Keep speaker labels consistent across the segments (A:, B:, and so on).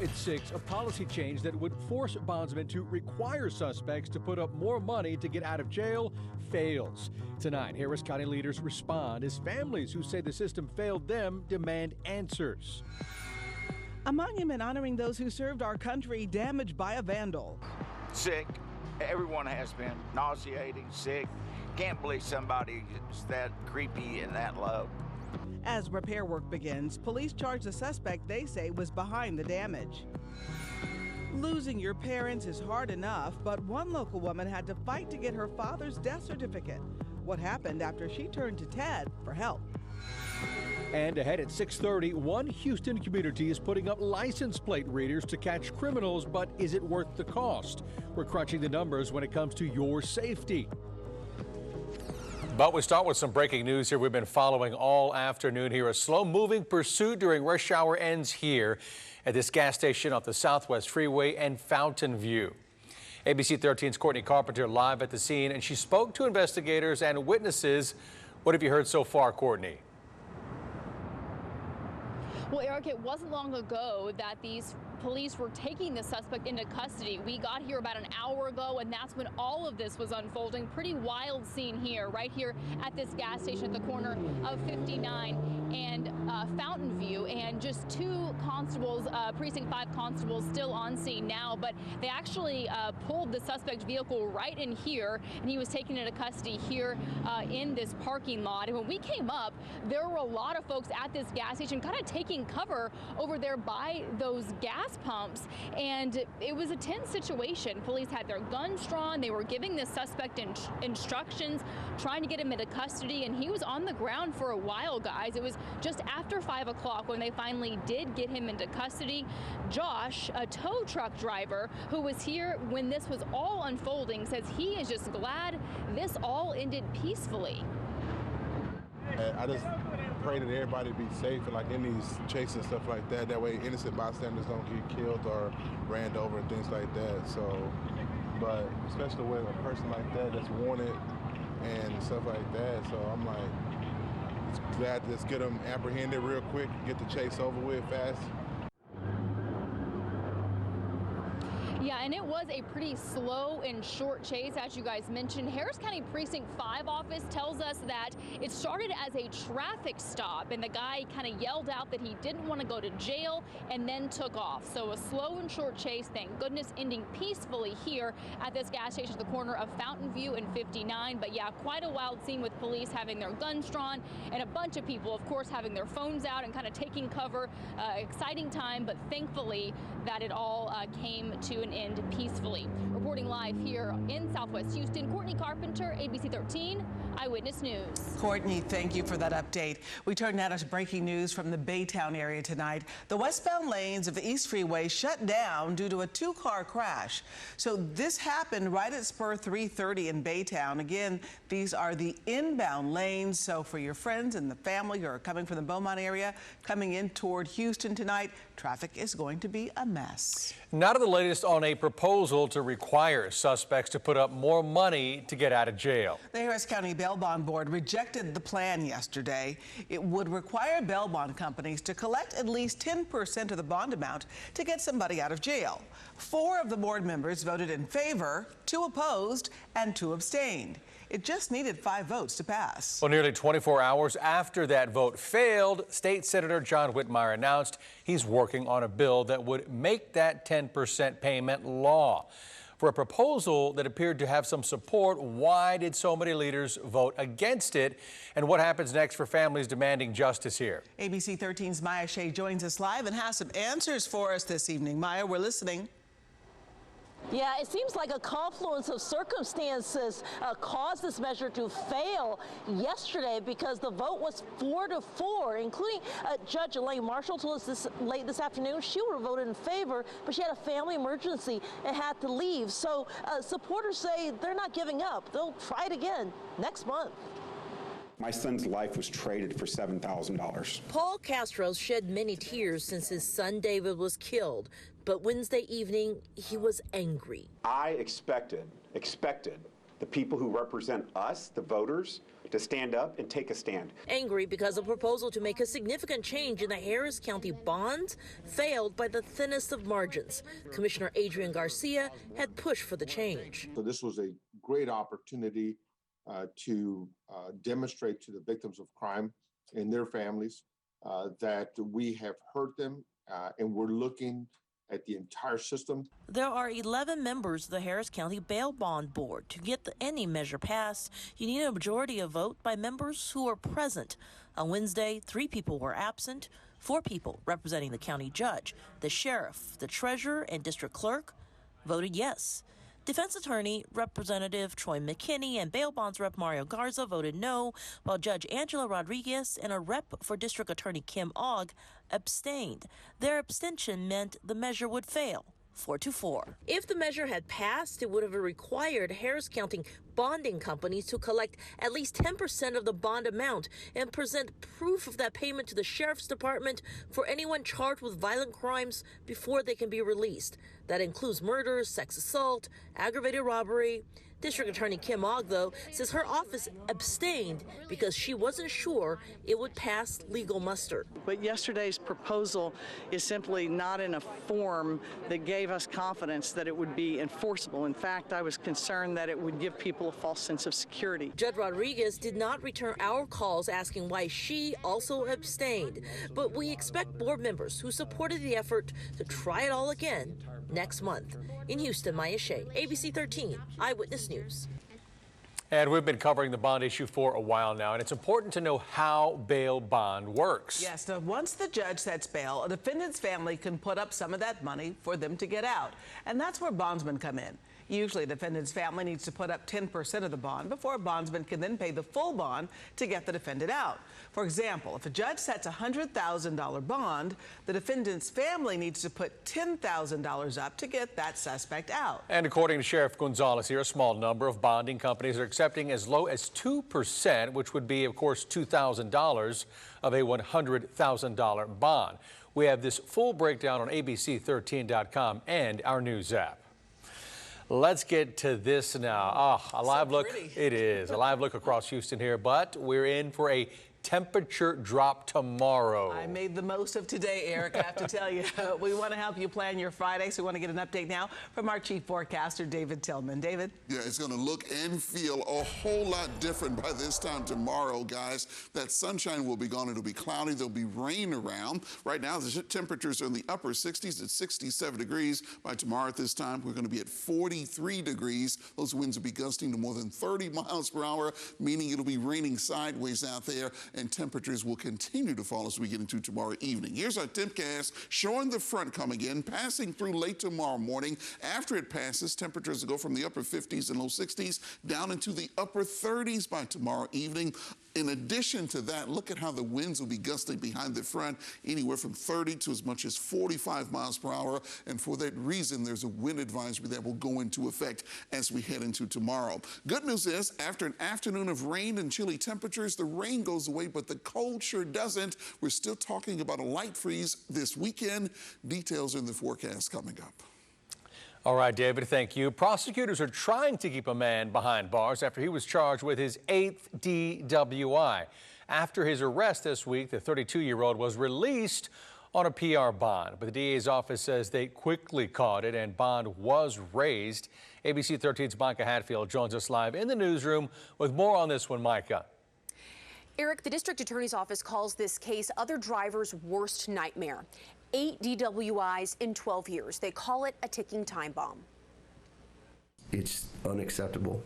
A: at 6, a policy change that would force bondsmen to require suspects to put up more money to get out of jail fails. Tonight, Harris County leaders respond as families who say the system failed them demand answers.
B: A monument honoring those who served our country damaged by a vandal.
C: Sick. Everyone has been. Nauseating, sick. Can't believe somebody is that creepy and that low.
B: As repair work begins, police charge the suspect they say was behind the damage. Losing your parents is hard enough, but one local woman had to fight to get her father's death certificate. What happened after she turned to Ted for help?
A: And ahead at 6:30, one Houston community is putting up license plate readers to catch criminals, but is it worth the cost? We're crunching the numbers when it comes to your safety.
D: But we start with some breaking news here we've been following all afternoon here. A slow-moving pursuit during rush hour ends here at this gas station off the Southwest Freeway and Fountain View. ABC 13's Courtney Carpenter live at the scene, and she spoke to investigators and witnesses. What have you heard so far, Courtney?
E: Well, Eric, it wasn't long ago that these police were taking the suspect into custody. We got here about an hour ago, and that's when all of this was unfolding. Pretty wild scene here, right here at this gas station at the corner of 59 and Fountain View, and just two constables, Precinct 5 constables, still on scene now, but they actually pulled the suspect vehicle right in here, and he was taken into custody here in this parking lot. And when we came up, there were a lot of folks at this gas station kind of taking cover over there by those gas pumps, and it was a tense situation. Police had their guns drawn. They were giving the suspect instructions, trying to get him into custody, and he was on the ground for a while, guys. It was just after 5 o'clock when they finally did get him into custody. Josh, a tow truck driver who was here when this was all unfolding, says he is just glad this all ended peacefully.
F: I just pray that everybody be safe and like in these chases and stuff like that. That way innocent bystanders don't get killed or ran over and things like that. So, but especially with a person like that that's wanted and stuff like that. So I'm like, it's glad to just get them apprehended real quick, get the chase over with fast.
E: Yeah, and it was a pretty slow and short chase, as you guys mentioned. Harris County Precinct 5 office tells us that it started as a traffic stop, and the guy kind of yelled out that he didn't want to go to jail and then took off. So a slow and short chase, thank goodness, ending peacefully here at this gas station at the corner of Fountain View and 59. But yeah, quite a wild scene with police having their guns drawn and a bunch of people, of course, having their phones out and kind of taking cover. Exciting time, but thankfully that it all came to an end peacefully. Reporting live here in Southwest Houston, Courtney Carpenter, ABC 13 Eyewitness News.
B: Courtney, thank you for that update. We turn now to breaking news from the Baytown area tonight. The westbound lanes of the East Freeway shut down due to a two-car crash. So this happened right at spur 330 in Baytown. Again, these are the inbound lanes. So for your friends and the family who are coming from the Beaumont area, coming in toward Houston tonight, traffic is going to be a mess.
D: Now to the latest on a proposal to require suspects to put up more money to get out of jail.
B: The Harris County Bail Bond Board rejected the plan yesterday. It would require bail bond companies to collect at least 10% of the bond amount to get somebody out of jail. 4 of the board members voted in favor, 2 opposed, and 2 abstained. It just needed 5 votes to pass.
D: Well, nearly 24 hours after that vote failed, State Senator John Whitmire announced he's working on a bill that would make that 10% payment law. For a proposal that appeared to have some support, why did so many leaders vote against it? And what happens next for families demanding justice here?
B: ABC 13's Maya Shea joins us live and has some answers for us this evening. Maya, we're listening.
G: Yeah, it seems like a confluence of circumstances caused this measure to fail yesterday because the vote was 4-4, including Judge Elaine Marshall told us late this afternoon she would have voted in favor, but she had a family emergency and had to leave. So supporters say they're not giving up. They'll try it again next month.
H: My son's life was traded for $7,000.
I: Paul Castro shed many tears since his son David was killed, but Wednesday evening he was angry.
H: I expected the people who represent us, the voters, to stand up and take a stand.
I: Angry because a proposal to make a significant change in the Harris County bonds failed by the thinnest of margins. Commissioner Adrian Garcia had pushed for the change.
J: So this was a great opportunity to demonstrate to the victims of crime and their families that we have heard them and we're looking at the entire system.
I: There are 11 members of the Harris County Bail Bond Board. To get any measure passed, you need a majority of vote by members who are present. On Wednesday, 3 people were absent, 4 people representing the county judge, the sheriff, the treasurer, and district clerk voted yes. Defense attorney Representative Troy McKinney and bail bonds rep Mario Garza voted no, while Judge Angela Rodriguez and a rep for District Attorney Kim Ogg abstained. Their abstention meant the measure would fail. 4-4. If the measure had passed, it would have required Harris County bonding companies to collect at least 10% of the bond amount and present proof of that payment to the sheriff's department for anyone charged with violent crimes before they can be released. That includes murder, sex assault, aggravated robbery. District Attorney Kim Ogg, though, says her office abstained because she wasn't sure it would pass legal muster.
K: But yesterday's proposal is simply not in a form that gave us confidence that it would be enforceable. In fact, I was concerned that it would give people a false sense of security.
I: Judge Rodriguez did not return our calls asking why she also abstained. But we expect board members who supported the effort to try it all again next month. In Houston, Maya Shea, ABC 13, Eyewitness News.
D: And we've been covering the bond issue for a while now, and it's important to know how bail bond works.
B: Yes, now once the judge sets bail, a defendant's family can put up some of that money for them to get out. And that's where bondsmen come in. Usually, the defendant's family needs to put up 10% of the bond before a bondsman can then pay the full bond to get the defendant out. For example, if a judge sets a $100,000 bond, the defendant's family needs to put $10,000 up to get that suspect out.
D: And according to Sheriff Gonzalez here, a small number of bonding companies are accepting as low as 2%, which would be, of course, $2,000 of a $100,000 bond. We have this full breakdown on ABC13.com and our news app. Let's get to this now. A live look. It is a live look across Houston here, but we're in for a temperature drop tomorrow.
B: I made the most of today, Eric, I have to tell you. We want to help you plan your Friday, so we want to get an update now from our chief forecaster, David Tillman. David?
L: Yeah, it's going to look and feel a whole lot different by this time tomorrow, guys. That sunshine will be gone. It'll be cloudy. There'll be rain around. Right now, the temperatures are in the upper 60s at 67 degrees. By tomorrow at this time, we're going to be at 43 degrees. Those winds will be gusting to more than 30 miles per hour, meaning it'll be raining sideways out there, and temperatures will continue to fall as we get into tomorrow evening. Here's our tempcast showing the front coming in, passing through late tomorrow morning. After it passes, temperatures will go from the upper 50s and low 60s down into the upper 30s by tomorrow evening. In addition to that, look at how the winds will be gusting behind the front, anywhere from 30 to as much as 45 miles per hour. And for that reason, there's a wind advisory that will go into effect as we head into tomorrow. Good news is, after an afternoon of rain and chilly temperatures, the rain goes away, but the cold sure doesn't. We're still talking about a light freeze this weekend. Details in the forecast coming up.
D: All right, David, thank you. Prosecutors are trying to keep a man behind bars after he was charged with his 8th DWI. After his arrest this week, the 32-year-old was released on a PR bond, but the DA's office says they quickly caught it and bond was raised. ABC 13's Micah Hatfield joins us live in the newsroom with more on this one. Micah.
M: Eric, the district attorney's office calls this case other drivers' worst nightmare. 8 DWIs in 12 years. They call it a ticking time bomb.
N: It's unacceptable,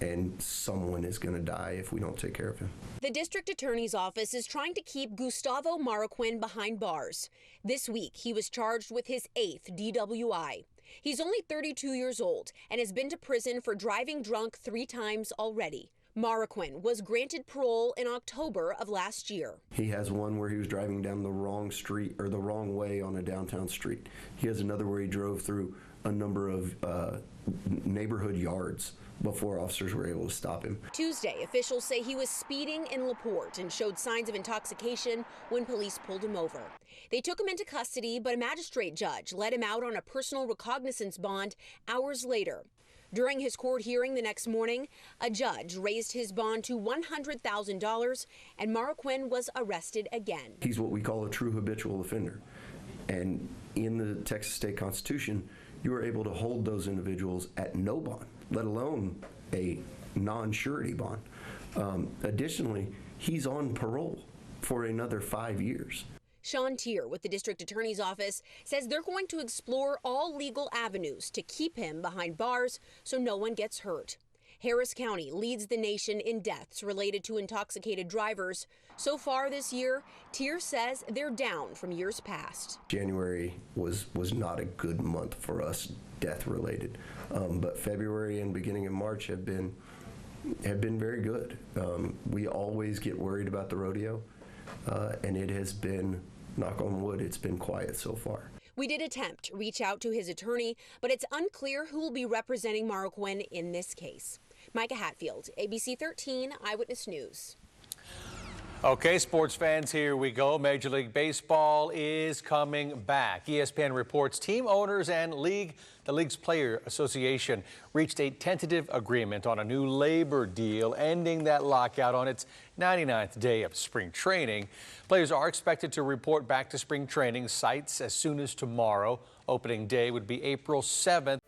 N: and someone is going to die if we don't take care of him.
M: The district attorney's office is trying to keep Gustavo Marroquin behind bars. This week, he was charged with his 8th DWI. He's only 32 years old and has been to prison for driving drunk 3 times already. Marroquin was granted parole in October of last year.
N: He has one where he was driving down the wrong street or the wrong way on a downtown street. He has another where he drove through a number of neighborhood yards before officers were able to stop him.
M: Tuesday, officials say he was speeding in LaPorte and showed signs of intoxication when police pulled him over. They took him into custody, but a magistrate judge let him out on a personal recognizance bond hours later. During his court hearing the next morning, a judge raised his bond to $100,000 and Marroquin was arrested again.
N: He's what we call a true habitual offender. And in the Texas state constitution, you are able to hold those individuals at no bond, let alone a non-surety bond. Additionally, he's on parole for another 5 years.
M: Sean Tier with the district attorney's office says they're going to explore all legal avenues to keep him behind bars so no one gets hurt. Harris County leads the nation in deaths related to intoxicated drivers. So far this year, Tier says they're down from years past.
N: January was not a good month for us death related, but February and beginning of March have been very good. We always get worried about the rodeo, and it has been, knock on wood, it's been quiet so far.
M: We did attempt to reach out to his attorney, but it's unclear who will be representing Marroquin in this case. Micah Hatfield, ABC 13 Eyewitness News.
D: Okay, sports fans, here we go. Major League Baseball is coming back. ESPN reports team owners and the league's player association reached a tentative agreement on a new labor deal, ending that lockout on its 99th day of spring training. Players are expected to report back to spring training sites as soon as tomorrow. Opening day would be April 7th.